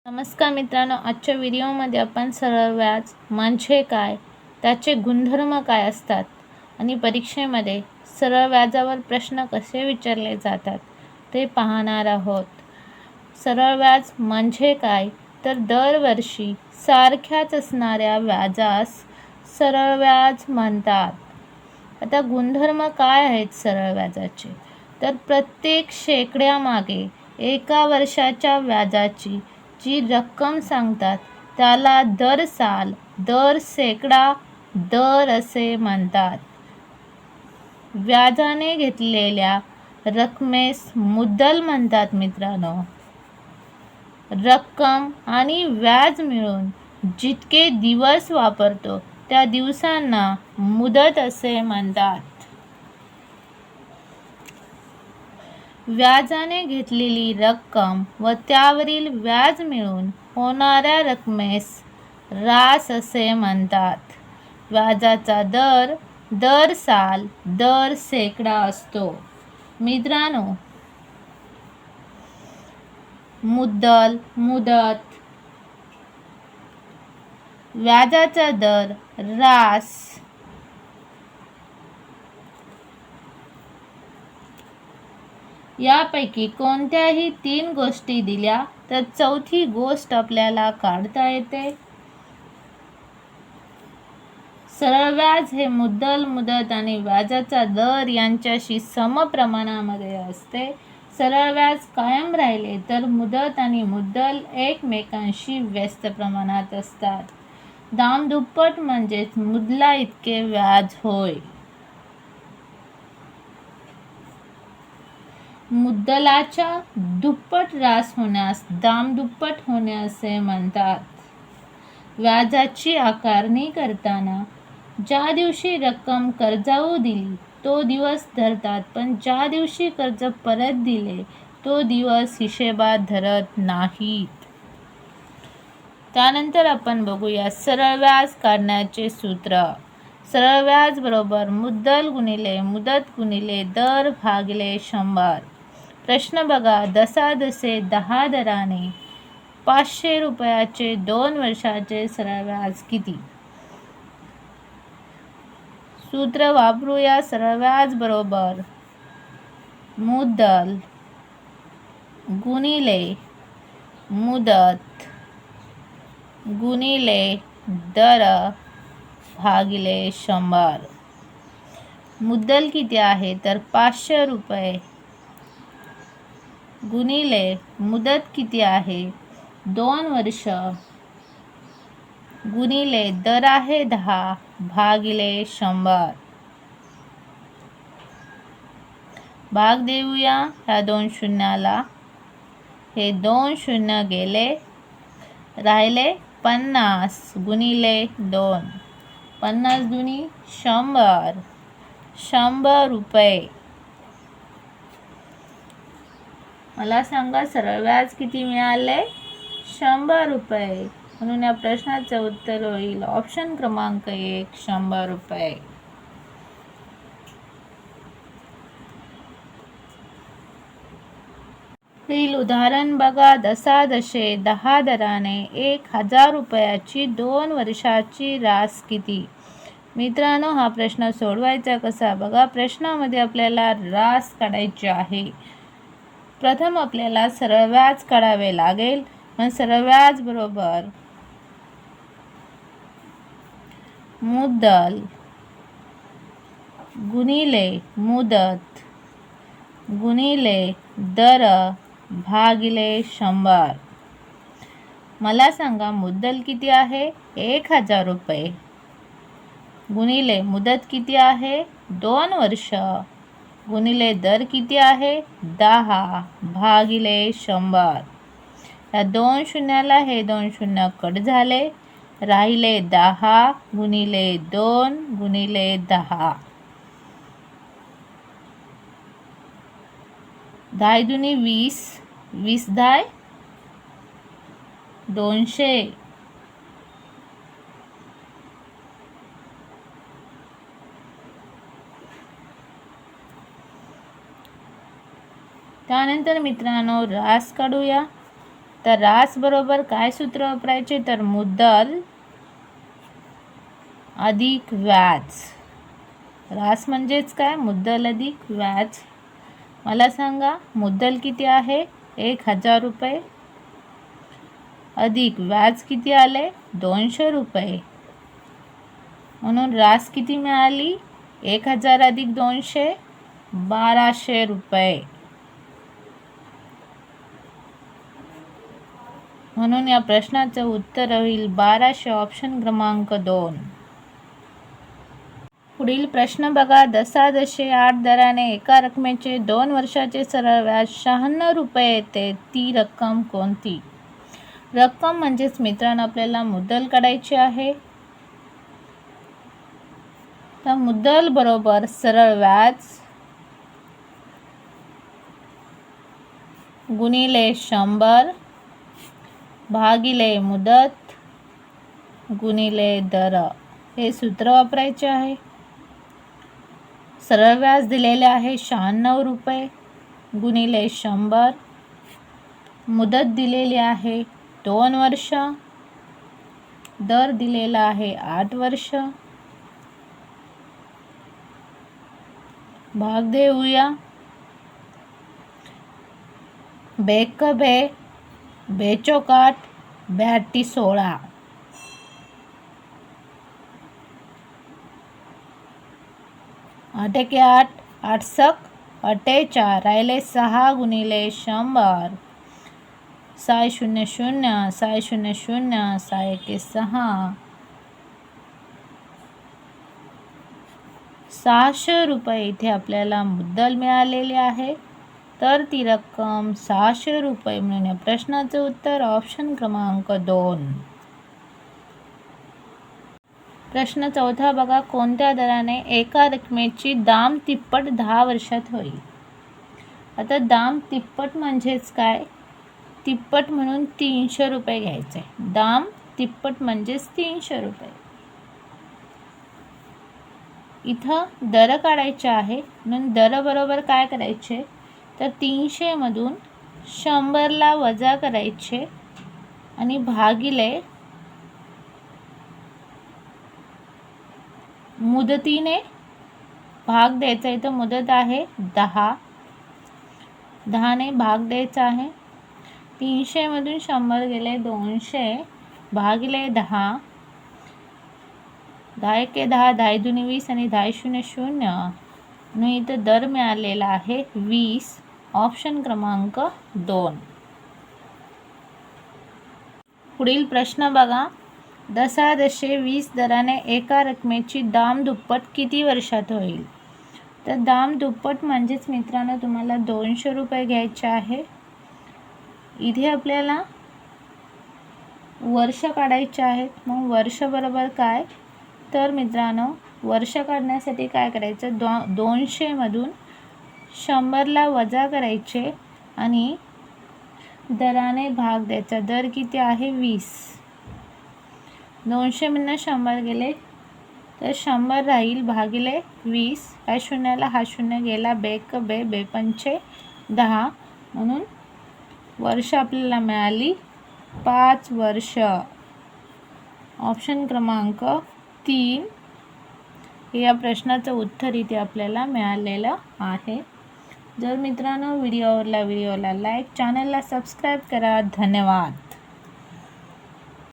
नमस्कार मित्रांनो, आजच्या व्हिडिओमध्ये आपण सरळ व्याज म्हणजे काय, त्याचे गुणधर्म काय असतात आणि परीक्षेमध्ये सरळ व्याजावर प्रश्न कसे विचारले जातात ते पाहणार आहोत. सरळ व्याज म्हणजे काय, तर दरवर्षी सारख्याच असणाऱ्या व्याजास सरळ व्याज म्हणतात. आता गुणधर्म काय आहेत सरळ व्याजाचे, तर प्रत्येक शेकड्यामागे एका वर्षाच्या व्याजाची जी रक्कम सांगतात त्याला दर साल, दर शेकडा, दर असे म्हणतात. व्याजाने घेतलेल्या रकमेस मुद्दल म्हणतात मित्रांनो. रक्कम आणि व्याज मिळून जितके दिवस वापरतो त्या दिवसांना मुदत असे म्हणतात. व्याजाने घेतलेली रक्कम व त्यावरील व्याज मिळून होणाऱ्या रकमेस रास असे म्हणतात. व्याजाचा दर दर साल, दर शेकडा असतो. मित्रांनो, मुद्दल, मुदत, व्याजाचा दर, रास, यापैकी कोणत्याही 3 गोष्टी दिल्या तर चौथी गोष्ट आपल्याला काढता येते. सरळ व्याज हे मुद्दल, मुदत आणि व्याजाचा दर यांच्याशी समप्रमाणामध्ये असते. सरळ व्याज कायम राहिले तर मुदत आणि मुद्दल एकमेकांशी व्यस्त प्रमाणात असतात. दामदुप्पट म्हणजेच मुद्दला इतके व्याज होय. मुद्दलाच्या दुप्पट रास होण्यास दामदुप्पट होणे असे म्हणतात. व्याजाची आकारणी करताना ज्या दिवशी रक्कम कर्जाऊ दिली तो दिवस धरतात, पण ज्या दिवशी कर्ज परत दिले तो दिवस हिशेबात धरत नाहीत. त्यानंतर आपण बघूया सरळ व्याज काढण्याचे सूत्र. सरळ व्याज बरोबर मुद्दल गुणिले मुदत गुणिले दर भागिले 100. प्रश्न बघा, दसादसे 10 दराने 500 रुपयाचे 2 वर्षाचे सरळ व्याज किती? सूत्र वापरूया. सरळ व्याज बरोबर मुद्दल गुणिले मुदत गुणिले दर भागिले 100. मुद्दल किती आहे तर 500 रुपये गुणिले मुदत किती आहे 2 वर्ष गुणिले दर आहे 10 भागिले 100. भाग देऊया ह्या 2 शून्याला. हे 2 शून्य गेले, राहिले 50 गुणिले 2. 50 दुनी 100. 100 रुपये. मला सांगा सरळ व्याज किती मिळाले? 100 रुपये. म्हणून या प्रश्नाचे उत्तर होईल ऑप्शन क्रमांक 1, 100 रुपये. पुढील उदाहरण बघा, दसादशे 10 दराने 1000 रुपयाची 2 वर्षाची रास किती? मित्रांनो, हा प्रश्न सोडवायचा कसा बघा. प्रश्नामध्ये आपल्याला रास काढायची आहे. प्रथम आपल्याला सरळ व्याज काढावे लागेल. मग सरळ व्याज बरोबर मुद्दल गुणिले मुदत गुणिले दर भागिले 100. मला सांगा मुद्दल किती आहे 1000 रुपये गुणिले मुदत किती आहे 2 वर्ष गुणिले दर किती आहे 10 भागिले 100. या 2 शून्याला हे 2 शून्य कट झाले, राहिले 10 गुणिले 2 गुणिले 10. 10 दुनी 20, 20 10 200. त्यानंतर मित्रांनो रास काढूया. तर रास बरोबर काय सूत्र वापरायचे, तर मुद्दल अधिक व्याज. रास म्हणजेच काय, मुद्दल अधिक व्याज. मला सांगा मुद्दल किती आहे, 1000 रुपये, अधिक व्याज किती आले, 200 रुपये. म्हणून रास किती मिळाली, 1000 अधिक 200, 1200 रुपये. म्हणून या प्रश्नाचं उत्तर होईल 1200, ऑप्शन क्रमांक 2. पुढील प्रश्न बघा. दशादशे 8 दराने एका रकमेचे 2 वर्षाचे सरळ व्याज 96 रुपये येते, ती रक्कम कोणती. रक्कम म्हणजेच मित्रांनो आपल्याला मुद्दल काढायची आहे. तर मुद्दल बरोबर सरळ व्याज गुणिले 100 भागिले मुदत गुणिले दर, हे सूत्र वापरायचे आहे. सरळ व्याज दिलेले आहे 96 रुपये गुणिले 100, मुदत दिलेली आहे 2 वर्ष, दर दिलेला आहे 8 वर्ष. भाग देऊया. बेक बे, बेचोकाट, 8216. 8 एके 8, 8 सक 48, राहिले 6 गुणिले 100, 6 0 0, 6 0 0, 6 एके 6, 600 रुपये इथे आपल्याला मुद्दल मिळालेली आहे. तर ती रक्कम 600 रुपये. म्हणून या प्रश्नाचं उत्तर ऑप्शन क्रमांक 2. प्रश्न 4 बघा. कोणत्या दराने एका रकमेची दाम तिप्पट 10 वर्षात होईल. आता दाम तिप्पट म्हणजेच काय, तिप्पट म्हणून 300 रुपये घ्यायचे. दाम तिप्पट म्हणजेच 300 रुपये. इथं दर काढायचे आहे. म्हणून दर बरोबर काय करायचे, तर 300 मधून 100ला वजा करायचे आणि भागिले मुदतीने भाग द्यायचा. इथं मुदत आहे 10, 10ने भाग द्यायचा आहे. 300 मधून 100 गेले 200 भागिले 10, 10 एके 10, 10 दुनी 20 आणि 10 0 0. म्हणून इथं दर मिळालेला आहे 20, ऑप्शन क्रमांक 2. पुढील प्रश्न बघा. दशादशे 20 दराने एका रकमेची दाम दुप्पट किती वर्षात होईल. तर दाम दुप्पट म्हणजेच मित्रांनो तुम्हाला 200 रुपये घ्यायचे आहे. इथे आपल्याला वर्ष काढायचे आहेत. मग वर्ष बरोबर काय, तर मित्रांनो वर्ष काढण्यासाठी काय करायचं, 200 मधून 100ला वजा करायचे आणि दराने भाग द्यायचा. दर किती आहे 20. 200 मधून 100 गेले तर 100 राहील भागिले 20. हा शून्याला हा शून्य गेला, बेक बे, बेपंचे 10. म्हणून वर्ष आपल्याला मिळाली 5 वर्ष, ऑप्शन क्रमांक 3. या प्रश्नाचं उत्तर इथे आपल्याला मिळालेलं आहे. जर मित्रांनो व्हिडिओला लाईक, चॅनलला सबस्क्राईब करा. धन्यवाद.